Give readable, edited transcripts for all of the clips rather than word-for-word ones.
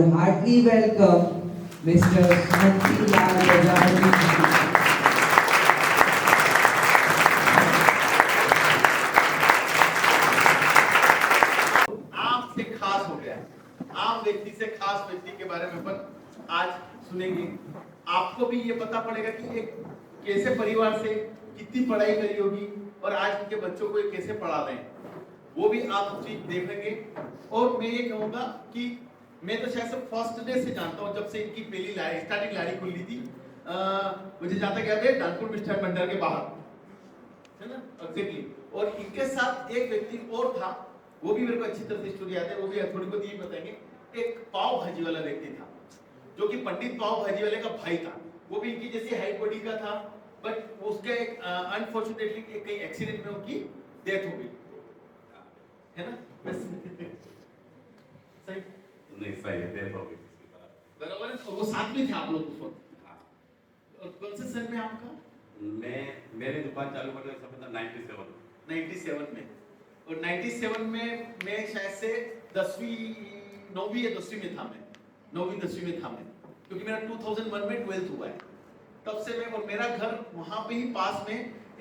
Heartily welcome Mr. Shanti Lal Prajapati. आम से खास हो गया, आम व्यक्ति से खास व्यक्ति के बारे में अपन आज सुनेंगे। आपको भी ये पता पड़ेगा कि एक कैसे परिवार से कितनी पढ़ाई करी होगी और आज उनके बच्चों को ये कैसे पढ़ा रहे हैं, वो भी आप चीज देखेंगे। और मैं ये कहूंगा कि मैं तो शायद से फर्स्ट डे से जानता हूँ, जब से इनकी पहली स्टार्टिंग लाड़ी खुली थी। मुझे जहाँ तक याद है डानपुर मिष्ठान भंडार के बाहर, है ना, एग्जैक्टली। और इनके साथ एक व्यक्ति और था, वो भी मेरे को अच्छी तरह से स्टोरी याद है, वो भी थोड़ी बहुत ये बताएंगे। एक पाव भाजी वाला व्यक्ति था, जो कि पंडित पाव भाजी वाले का भाई था। वो भी इनकी जैसी हाइट बॉडी का था, बट उसके अनफॉर्चुनेटली कहीं एक्सीडेंट में उनकी डेथ हो गई, है ना। सही नहीं सही है, डेथ हो गई बराबर है। वो साथ में थे आप लोग उस वक्त। और कौन से सन में आपका? मैं मेरी दुकान चालू करने का समय था 97 में। और 97 में मैं शायद से 9वीं या 10वीं में था। मैं 9वीं 10वीं में था मैं, क्योंकि मेरा 2001 में 12th हुआ है। तब से मैं, और मेरा घर वहां पे ही पास में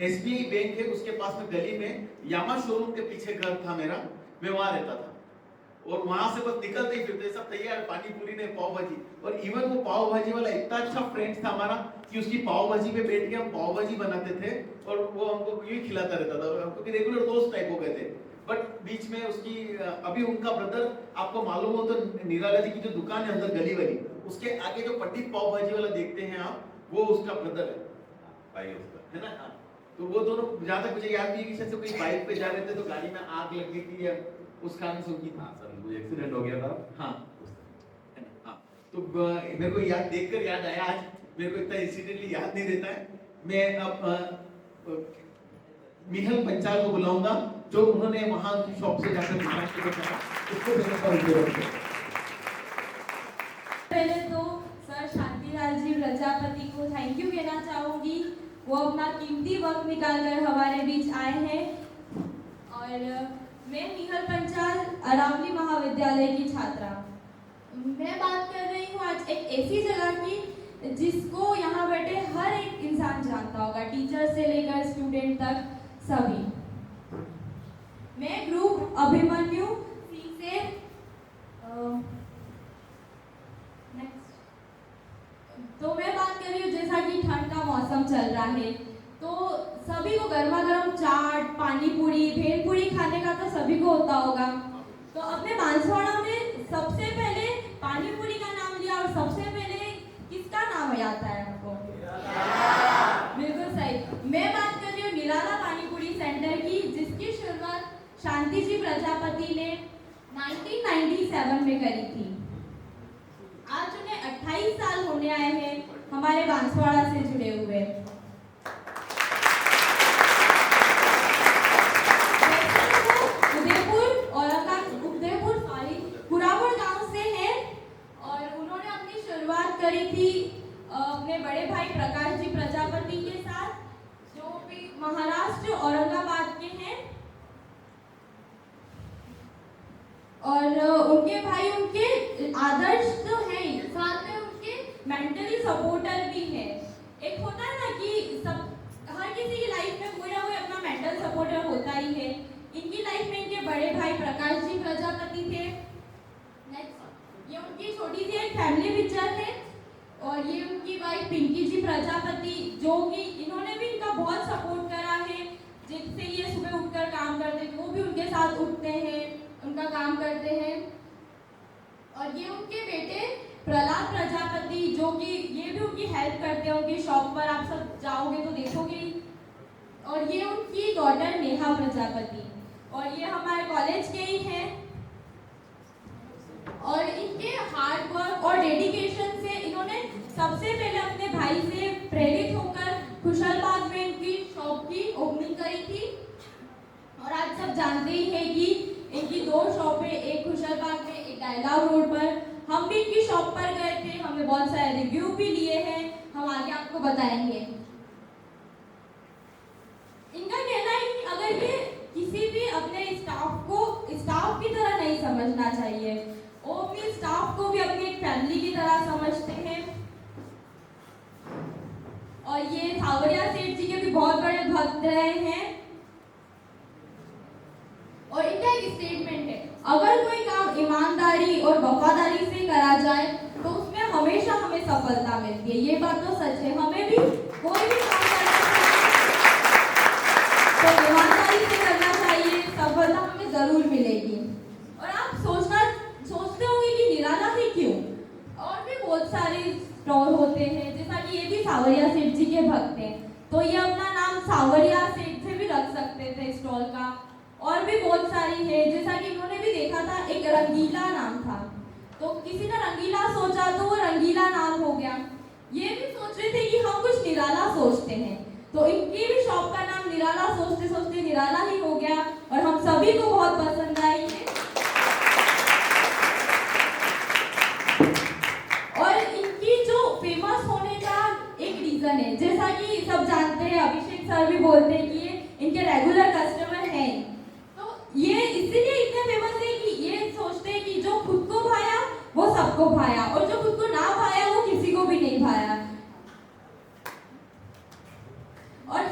SBI बैंक है, उसके पास में गली में यामा शोरूम के पीछे घर था मेरा, मैं वहां रहता था। और वहां से बस निकलते ही फिरते सब तैयार, पानी पूरी ने पाव भाजी। और इवन वो पाव भाजी वाला इतना अच्छा फ्रेंड था हमारा कि उसकी पाव भाजी पे बैठ के हम पाव भाजी बनाते थे और वो हमको यूं खिलाता रहता था, क्योंकि रेगुलर दोस्त टाइप हो गए थे। बट बीच में उसकी अभी उनका ब्रदर, आपको मालूम हो तो निराला जी की जो दुकान है अंदर गली वाली, उसके आगे जो पंडित पाव भाजी वाला देखते हैं आप, वो उसका ब्रदर है, भाई उसका, है ना। हाँ, तो वो दोनों, जहाँ तक मुझे याद नहीं है कि शायद से कोई बाइक पे जा रहे थे तो गाड़ी में आग लग गई थी या उस कारण से उनकी। हाँ सर, मुझे एक्सीडेंट हो गया था। हाँ, है ना। हाँ, तो मेरे को याद देखकर याद आया, आज मेरे को इतना इंसिडेंटली याद नहीं रहता है। मैं अब मिहल पंचाल को बुलाऊंगा, जो उन्होंने वहां की शॉप से जाकर उसको देने का उद्योग किया। पहले तो सर शांतिलाल जी प्रजापति को थैंक यू कहना चाहूंगी। वो अपना कीमती वक्त निकालकर हमारे बीच आए हैं। और मैं मिहल पंचाल अरावली महाविद्यालय की छात्रा। मैं बात कर रही हूँ आज एक ऐसी जगह की जिसको यहाँ बैठे हर एक इंसान जानता होगा, टीचर से लेकर स्टूडेंट तक सभी। मैं ग्रुप अभिमन्यु सी से तो मैं बात कर रही हूँ, जैसा कि ठंड का मौसम चल रहा है तो सभी को गर्मा गर्म चाट, पानी पूरी, भेल पूरी खाने का तो सभी को होता होगा। तो अपने बांसवाड़ा में सबसे पहले पानी पूरी का नाम लिया, और सबसे पहले किसका नाम याद है आपको? बिल्कुल सही। मैं बात कर रही हूँ निराला पानी पूरी सेंटर की, जिसकी शुरुआत शांति जी प्रजापति ने 1997 में करी थी। आज उन्हें 28 साल होने आए हैं हमारे बांसवाड़ा से जुड़े हुए। कुरापुर गांव से हैं और उन्होंने अपनी शुरुआत करी थी अपने बड़े भाई प्रकाश जी प्रजापति के साथ, जो भी महाराष्ट्र औरंगाबाद के हैं। और उनके भाई उनके आदर्श तो हैं, साथ में उनके मेंटली सपोर्टर भी हैं। एक होता है ना कि सब, हर किसी की लाइफ में कोई ना कोई अपना मेंटल सपोर्टर होता ही है। इनकी लाइफ में इनके बड़े भाई प्रकाश जी प्रजापति थे। नेक्स्ट, ये उनकी छोटी सी एक फैमिली पिक्चर है। और ये उनकी वाइफ पिंकी जी प्रजापति, जो कि इन्होंने भी इनका बहुत सपोर्ट करा है। जिससे ये सुबह उठकर काम करते हैं, वो भी उनके साथ उठते हैं, उनका काम करते हैं। और ये उनके बेटे प्रहलाद प्रजापति, जो कि ये भी उनकी हेल्प करते हैं उनकी शॉप पर, आप सब जाओगे तो देखोगे। और ये उनकी डॉटर नेहा प्रजापति, और ये हमारे कॉलेज के ही हैं। और इनके हार्ड वर्क और डेडिकेशन से इन्होंने सबसे पहले अपने भाई से प्रेरित होकर खुशहालबाग में इनकी शॉप की ओपनिंग करी थी। और आज सब जानते ही हैं कि इनकी 2 शॉप है, एक खुशहालबाग में, एक डायलॉग रोड पर। हम भी इनकी शॉप पर गए थे, हमने बहुत सारे रिव्यू भी लिए हैं, हम आगे आपको बताएंगे। इनका कहना है कि अगर ये किसी भी अपने स्टाफ को स्टाफ की तरह नहीं समझना चाहिए, वो अपने स्टाफ को भी अपने ये सावरिया सेठ जी के भी बहुत बड़े भक्त रहे हैं। और इनका एक स्टेटमेंट है, अगर कोई काम ईमानदारी और वफादारी से करा जाए तो उसमें हमेशा हमें सफलता मिलती है। ये बात तो सच है, हमें भी कोई भी काम करना तो ईमानदारी से करना चाहिए, सफलता हमें जरूर मिलेगी। और आप सोचते होंगे कि निराला ही क्यों, और भी बहुत सारे स्टॉल होते हैं, जैसा कि ये भी सावरिया सेठ जी के भक्त हैं, तो ये अपना नाम सावरिया सेठ से भी रख सकते थे स्टॉल का। और भी बहुत सारी है, जैसा कि इन्होंने भी देखा था, एक रंगीला नाम था, तो किसी ने रंगीला सोचा तो वो रंगीला नाम हो गया। ये भी सोच रहे थे कि हम कुछ निराला सोचते हैं, तो इनकी भी शॉप का नाम निराला सोचते सोचते निराला ही हो गया, और हम सभी को बहुत पसंद आई है। और इनकी जो फेमस होने का एक रीजन है, जैसा कि सब जानते हैं, अभिषेक सर भी बोलते हैं कि ये इनके रेगुलर कस्टमर हैं, तो ये इसीलिए इतने फेमस है कि ये सोचते हैं कि जो खुद को भाया वो सबको भाया, और जो खुद को ना भाया वो किसी को भी नहीं भाया। और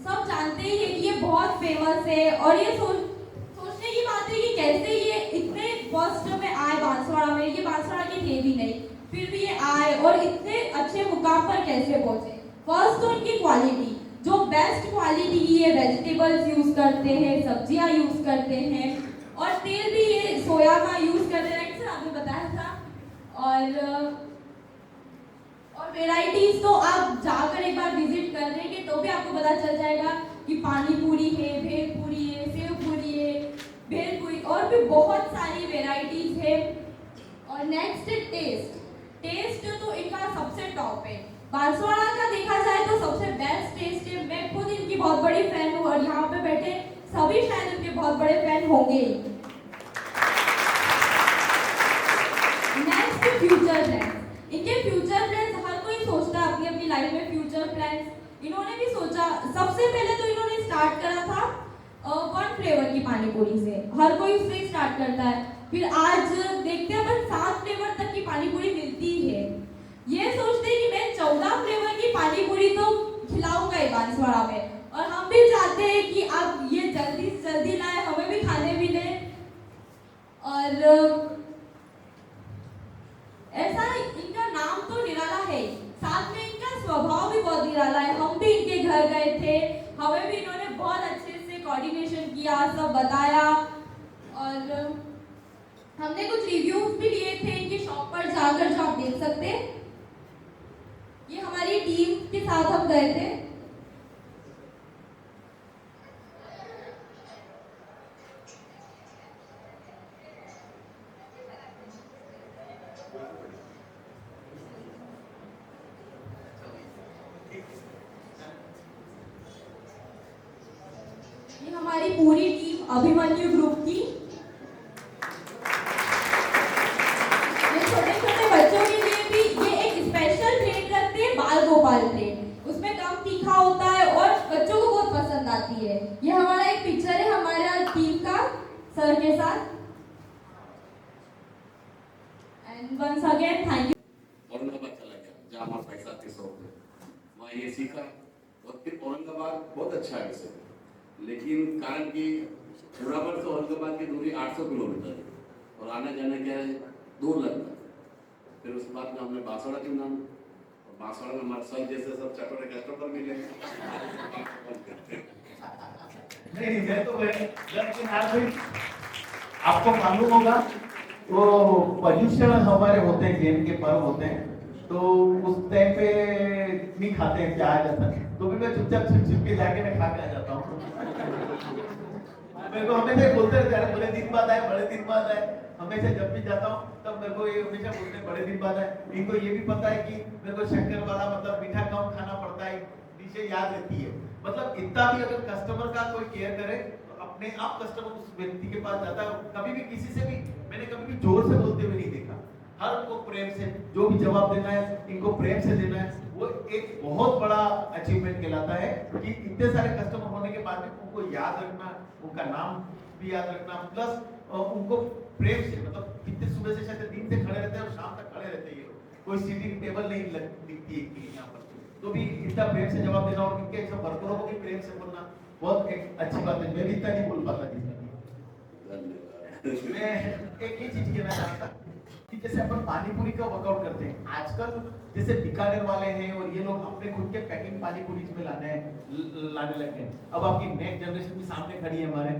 सब जानते ही है कि ये बहुत फेमस है, और ये सोचने की बात है कि कैसे ये इतने फर्स्ट में आए बांसवाड़ा में, ये बांसवाड़ा के थे भी नहीं, फिर भी ये आए और इतने अच्छे मुकाम पर कैसे पहुंचे। फर्स्ट तो इनकी क्वालिटी, जो बेस्ट क्वालिटी की ये वेजिटेबल्स यूज करते हैं, सब्जियां यूज करते हैं, और तेल भी ये सोया का यूज करते हैं, सर आपने बताया था। और वेराइटीज तो आप जाकर एक बार विजिट कर देंगे तो भी आपको पता चल जाएगा कि पानी पूरी है, भेल पूरी है, सेव पूरी है, भेल पूरी, और भी बहुत सारी वेराइटीज है। और नेक्स्ट टेस्ट तो इनका सबसे टॉप है। बांसवाड़ा का देखा जाए तो सबसे बेस्ट टेस्ट है। मैं खुद इनकी बहुत बड़ी फैन हूँ, और यहाँ पे बैठे सभी शायद इनके बहुत बड़े फैन होंगे। नेक्स्ट फ्यूचर प्लान्स, इनके फ्यूचर प्लान्स हर कोई सोचता है अपनी अपनी लाइफ में फ्यूचर प्लान्स। इन्होंने भी सोचा, सबसे पहले तो इन्होंने स्टार्ट करा था 1 फ्लेवर की पानी पूरी से, हर कोई उससे स्टार्ट करता है। फिर आज देखते हैं अपन 7 फ्लेवर तक की पानी पूरी मिलती है। ये सोचते हैं कि मैं 14 फ्लेवर की पानी पूरी तो खिलाऊंगा ही बांसवाड़ा में, और हम भी चाहते हैं कि अब ये जल्दी से जल्दी लाए, हमें भी खाने मिले। और ऐसा इनका नाम तो निराला है, साथ में इनका स्वभाव भी बहुत निराला है। हम भी इनके घर गए थे, हमें भी इन्होंने बहुत अच्छे से कोऑर्डिनेशन किया, सब बताया, और हमने कुछ रिव्यूज भी लिए थे इनकी शॉप पर जाकर, जो आप देख सकते हैं। ये हमारी टीम के साथ हम गए थे। ये हमारी पूरी टीम अभिमन्यु ग्रुप की। ये छोटे छोटे बच्चों के लिए भी ये एक स्पेशल प्लेट रखते हैं, बाल गोपाल प्लेट, उसमें कम तीखा होता है और बच्चों को बहुत पसंद आती है। ये हमारा एक पिक्चर है हमारा टीम का सर के साथ। And once again thank you. Aurangabad चला गया जहाँ हमारा पैसा थे 100 रुपये, वहाँ ये सीखा, और फिर औरंगाबाद बहुत अच्छा है वैसे, लेकिन कारण कि जोरावर से औरंगाबाद की दूरी 800 किलोमीटर है, और आने जाने क्या है दूर लगता है। फिर उसके बाद में हमने बांसवाड़ा चुना, और बांसवाड़ा में हमारे सर जैसे सब चटोरे कस्टमर मिले। नहीं मैं तो लेकिन आज भी आपको मालूम होगा वो पर्यूषण हमारे होते हैं, जैन के पर्व होते हैं, तो उस टाइम पे नहीं खाते हैं प्याज ऐसा, तो भी मैं चुपचाप छिप के जाके मैं खा के आ जाता हूँ। मेरे को हमेशा बोलते रहते हैं बड़े दिन बाद आए, बड़े दिन बाद आए। हमेशा जब भी जाता हूँ तब मेरे को ये हमेशा बोलते हैं बड़े दिन बाद आए। इनको ये भी पता है कि मेरे को शक्कर वाला मतलब मीठा कम खाना पड़ता है, डिशें याद रहती है। मतलब इतना भी अगर कस्टमर का कोई केयर करे तो अपने आप कस्टमर उस व्यक्ति के पास जाता है। कभी भी किसी से भी मैंने कभी भी जोर से बोलते हुए नहीं देखा, हर को प्रेम से जो भी जवाब देना है इनको प्रेम से देना है। वो एक बहुत बड़ा अचीवमेंट कहलाता है कि इतने सारे कस्टमर होने के बाद भी उनको याद रखना, उनका नाम भी याद रखना, प्लस उनको प्रेम से, मतलब कितने सुबह से शायद दिन से खड़े रहते हैं और शाम तक खड़े रहते हैं। ये कोई सीटिंग टेबल नहीं दिखती है यहाँ पर, तो भी इतना प्रेम से जवाब देना और उनके सब वर्करों को भी प्रेम से बोलना बहुत एक अच्छी बात है। मैं भी इतना नहीं बोल पाता जितना। मैं एक ही चीज कहना चाहता कि जैसे अपन पानी पूरी का वर्कआउट करते हैं आजकल, जैसे बीकानेर वाले हैं और ये लोग अपने खुद के पैकिंग पानी पूरी में लाने लगे हैं। अब आपकी नेक्स्ट जनरेशन भी सामने खड़ी है हमारे,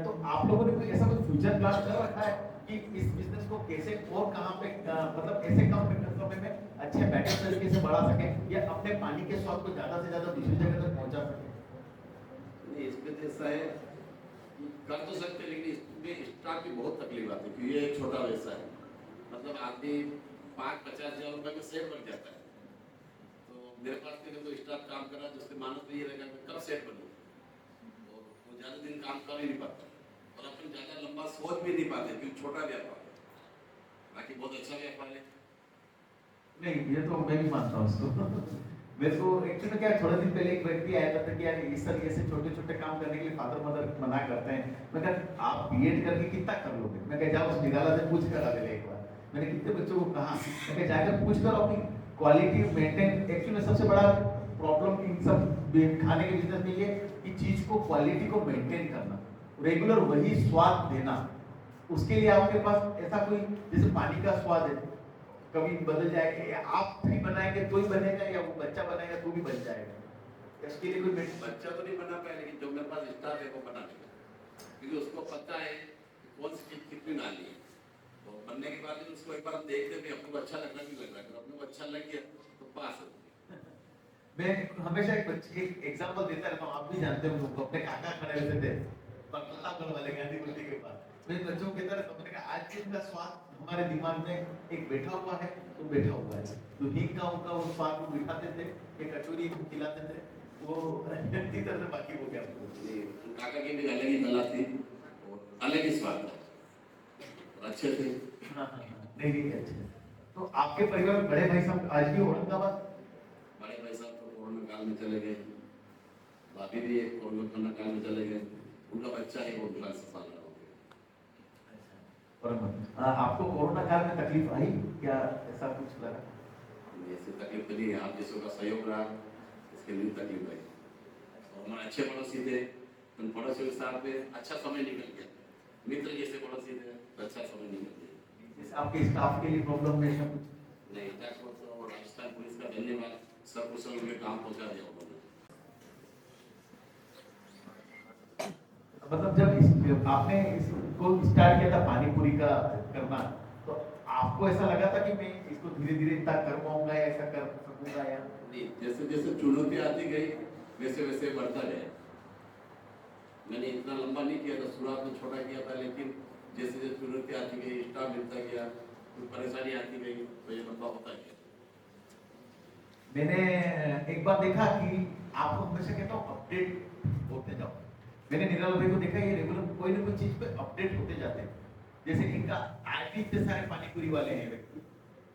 तो आप लोगों ने कोई ऐसा कोई फ्यूचर प्लान कर रखा है कि इस बिजनेस को कैसे और कहां पे मतलब ऐसे कम समय में अच्छे बेटर तरीके से बढ़ा सके या अपने पानी के स्वाद को ज्यादा से ज्यादा दूसरी जगह तक पहुंचा सके? नहीं, इसमें तो ऐसा है कि कर तो सकते हैं, लेकिन इसमें स्टाफ की बहुत तकलीफ आती है क्योंकि ये एक छोटा व्यवसाय है। मतलब आदमी 5-50 हजार रुपए में सेट बन जाता है। तो मेरे पास के तो स्टाफ काम कर रहा है तो उसके मानस में ये रहेगा कि कब सेट बनूं, और वो ज़्यादा दिन काम कर ही नहीं पाता और अपन ज़्यादा लंबा सोच भी नहीं पाते क्योंकि छोटा व्यापार है। बाकी बहुत अच्छा व्यापार है। नहीं, ये तो मैं भी मानता हूँ उसको। मेरे को एक्चुअली क्या थोड़े दिन पहले एक व्यक्ति आया था कि यार इस तरीके से छोटे छोटे काम करने के लिए फादर मदर मना करते हैं। मैं कहा आप बीएड करके कितना कर लोगे? मैं कहा जाओ उस निराला से पूछ कर आ ले एक बार। मैंने कितने बच्चों को कहा, मैं कहा जाकर पूछ कर अपनी क्वालिटी मेंटेन। एक्चुअली सबसे बड़ा प्रॉब्लम इन सब खाने के बिजनेस में ये कि चीज को क्वालिटी को मेंटेन करना, रेगुलर वही स्वाद देना। उसके लिए आपके पास ऐसा कोई जैसे पानी का स्वाद है कभी बदल जाएगा, आप भी बनाएंगे तो ही बनेगा या वो बच्चा बनाएगा तो भी बन जाएगा? इसके लिए कोई बच्चा तो नहीं बना पाया, लेकिन जो मेरे पास स्टाफ है वो बना लेगा क्योंकि उसको पता है कि कौन सी चीज कितनी डालनी है। तो बनने के बाद उसको एक बार हम देखते थे, अपने को अच्छा लग रहा नहीं लग रहा है, अपने को अच्छा लग गया तो पास है। मैं हमेशा एक एग्जांपल देता रहता हूँ, आप भी जानते हो उनको, अपने काका खड़े रहते थे पत्तागढ़ वाले गांधी गुल्टी के पास। मैं बच्चों की तरह समझने का आज भी उनका स्वाद हमारे दिमाग में एक बैठा हुआ है तो बैठा हुआ है। तो हींग का उनका वो स्वाद को बिठाते थे, एक कचौरी खिलाते थे, वो इसी तरह से बाकी हो गया। काका की भी अलग ही कला थी और अलग ही स्वाद था, अच्छे थे। नहीं नहीं अच्छे। तो आपके परिवार में बड़े भाई साहब आज भी औरंगाबाद? बड़े भाई साहब तो कोरोना काल में चले गए, भाभी भी एक कोरोना काल में चले गए, उनका बच्चा है वो 12 साल का हो गया। आपको कोरोना काल में तकलीफ आई क्या, ऐसा कुछ लगा? ऐसी तकलीफ तो नहीं है, आप जिसका सहयोग रहा इसके लिए तकलीफ आई। और हमारे अच्छे पड़ोसी थे, उन पड़ोसियों के साथ में अच्छा समय निकल गया, मित्र जैसे पड़ोसी थे, अच्छा समय निकल गया। जैसे आपके स्टाफ के लिए प्रॉब्लम में सब नहीं, तो राजस्थान पुलिस का धन्यवाद, सब कुछ उनके काम पहुंचा दिया उन्होंने। मतलब जब आपने इसको स्टार्ट किया था पानी पूरी का करना, तो आपको ऐसा लगा था कि मैं इसको धीरे धीरे इतना कर पाऊंगा या ऐसा कर सकूंगा या नहीं? जैसे जैसे चुनौती आती गई वैसे वैसे बढ़ता गया। मैंने इतना लंबा नहीं किया था, शुरुआत में छोटा किया था, लेकिन जैसे जैसे चुनौती आती गई, स्टाफ मिलता गया, कुछ परेशानी आती गई तो ये लंबा होता गया। मैंने एक बार देखा कि आपको हमेशा कहता हूँ अपडेट होते जाओ। मैंने निराला भाई को देखा ये रेगुलर कोई ना कोई चीज पे अपडेट होते जाते हैं। जैसे इनका आईटी इतने सारे पानी पूरी वाले हैं व्यक्ति,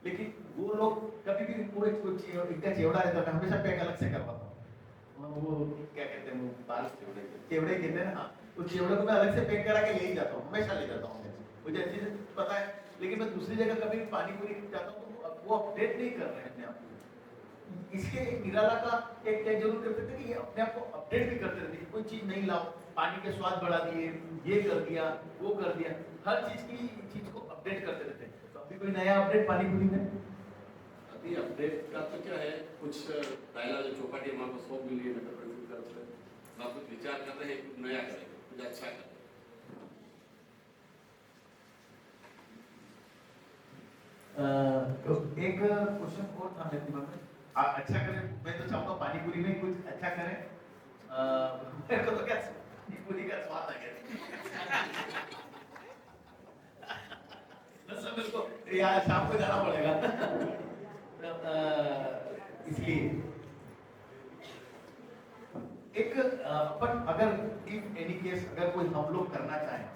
लेकिन वो लोग कभी भी इनको इनका चेवड़ा रहता है, मैं हमेशा पैक अलग से करवाता हूँ। वो क्या कहते हैं, वो बाल चेवड़े कहते हैं ना, हाँ, तो चेवड़े को मैं अलग से पैक करा के ले ही जाता हूँ, हमेशा ले जाता हूँ, मुझे अच्छे से पता है। लेकिन मैं दूसरी जगह कभी पानी पूरी जाता हूँ तो वो अपडेट नहीं कर रहे हैं अपने आप को। इसके एक निराला का एक क्या जरूर करते थे कि ये अपने आप को अपडेट भी करते रहते, कोई चीज नहीं लाओ, पानी के स्वाद बढ़ा दिए, ये कर दिया, वो कर दिया, हर चीज को अपडेट करते रहते। तो अभी कोई नया अपडेट पानी पूरी में? अभी अपडेट का तो क्या है, कुछ पहला जो चौपाटी हमारे को 100 मिली है नगर परिषद की तरफ से, तो आप कुछ विचार कर रहे हैं, कुछ नया करें, कुछ अच्छा करें। तो एक क्वेश्चन और था मेरे दिमाग में, आप अच्छा करें, मैं तो चाहूंगा पानी पूरी में कुछ अच्छा करें। मेरे को तो क्या पानी पूरी का स्वाद आ गया। सब मेरे को यार शाम को जाना पड़ेगा। इसलिए एक अपन अगर इफ एनी केस अगर कोई हम लोग करना चाहें,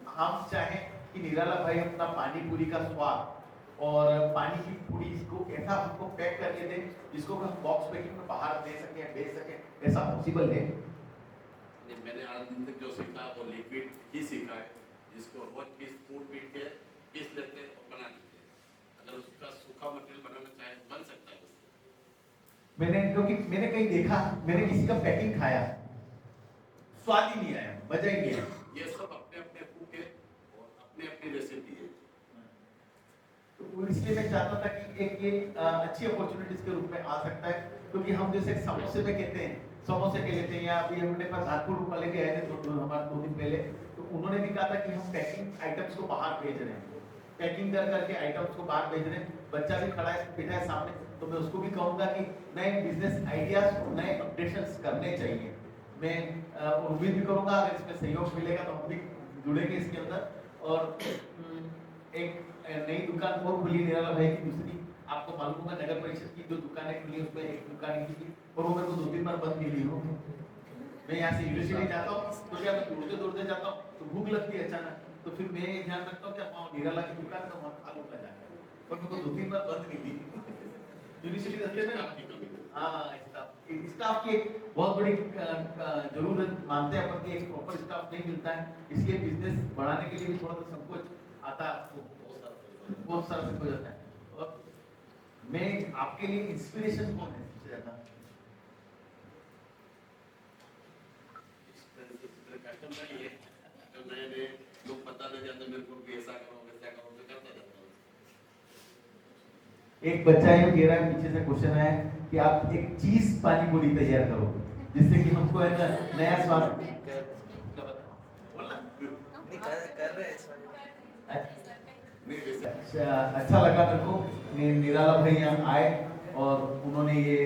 हम चाहें कि निराला भाई अपना पानी पूरी का स्वाद और पानी की पूरी इसको ऐसा हमको पैक करके दे जिसको हम बॉक्स पैकिंग में बाहर दे सके, बेच सके, ऐसा पॉसिबल है? मैंने आज दिन तक जो सीखा वो लिक्विड ही सीखा है, जिसको रोज पीस लेते और बना लेते। अगर उसका सूखा मटेरियल बनाना चाहे बन सकता है उससे। क्योंकि मैंने कहीं देखा, मैंने किसी का पैकिंग खाया, स्वाद ही नहीं आया, मजा ही नहीं आया। ये सब अपने अपने फूड है और अपने अपनी रेसिपी है। तो इसलिए मैं चाहता था कि एक ये अच्छी अपॉर्चुनिटीज के रूप में आ सकता है, क्योंकि हम जैसे समोसे में कहते हैं, समोसे के लेते हैं, या अभी हमने पास हाथपुर वाले के आए थे हमारे 2 दिन पहले, तो उन्होंने भी कहा था कि हम पैकिंग आइटम्स को बाहर भेज रहे हैं, पैकिंग कर करके आइटम्स को बाहर भेज रहे हैं। बच्चा भी खड़ा है, बैठा है सामने, तो मैं उसको भी कहूंगा कि नए बिजनेस आइडियाज, नए अपडेशंस करने चाहिए। मैं उम्मीद भी करूंगा अगर इसमें सहयोग मिलेगा तो हम भी जुड़ेंगे इसके अंदर। और एक नई दुकान और खुली निराला भाई की, दूसरी आपको मालूम होगा नगर परिषद की जो दुकानें खुली उसमें एक दुकान की थी और वो मेरे को 2-3 बार बंद मिली हो। मैं यहाँ से यूनिवर्सिटी जाता हूँ तो क्या मैं दौड़ते जाता हूँ तो भूख लगती है अचानक, तो फिर मैं ये ध्यान रखता हूँ कि वहाँ निराला की दुकान तो वहाँ खा लूंगा जाकर, पर मेरे को 2-3 बार बंद मिली यूनिवर्सिटी रास्ते में ना। हाँ, स्टाफ की एक बहुत बड़ी जरूरत मानते हैं अपन कि एक प्रॉपर स्टाफ नहीं मिलता है, इसलिए बिजनेस बढ़ाने के लिए भी थोड़ा सा संकोच आता है, बहुत सारा संकोच आता है। और मैं आपके लिए इंस्पिरेशन कौन है सबसे ज्यादा? कस्टमर ही है, तो नए लोग बताने जाते मेरे को कि ऐसा करो वैसा करो, तो करता जाता हूँ। एक बच्चा ये कह रहा है, पीछे से क्वेश्चन आया कि आप एक चीज पानी पूरी तैयार करो जिससे कि हमको है ना नया स्वाद अच्छा लगा मेरे को। निराला भाई यहाँ आए और उन्होंने ये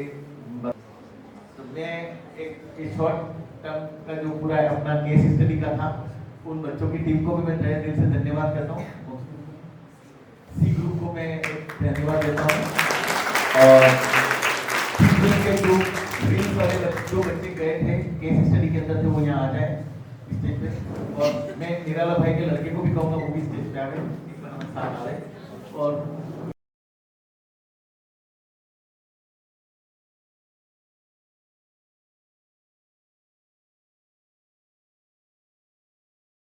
तो मैं एक शॉर्ट टर्म का जो पूरा अपना केस स्टडी का था, उन बच्चों की टीम को भी मैं तहे दिल से धन्यवाद करता हूँ। सी ग्रुप को मैं धन्यवाद देता हूँ। और के जो वाले बच्चे गए थे केस स्टडी के अंदर थे, वो यहाँ आ जाए स्टेज पे। और मैं निराला भाई के लड़के को भी कहूँगा वो भी स्टेज पे आ गए, एक बार हम साथ आ रहे। और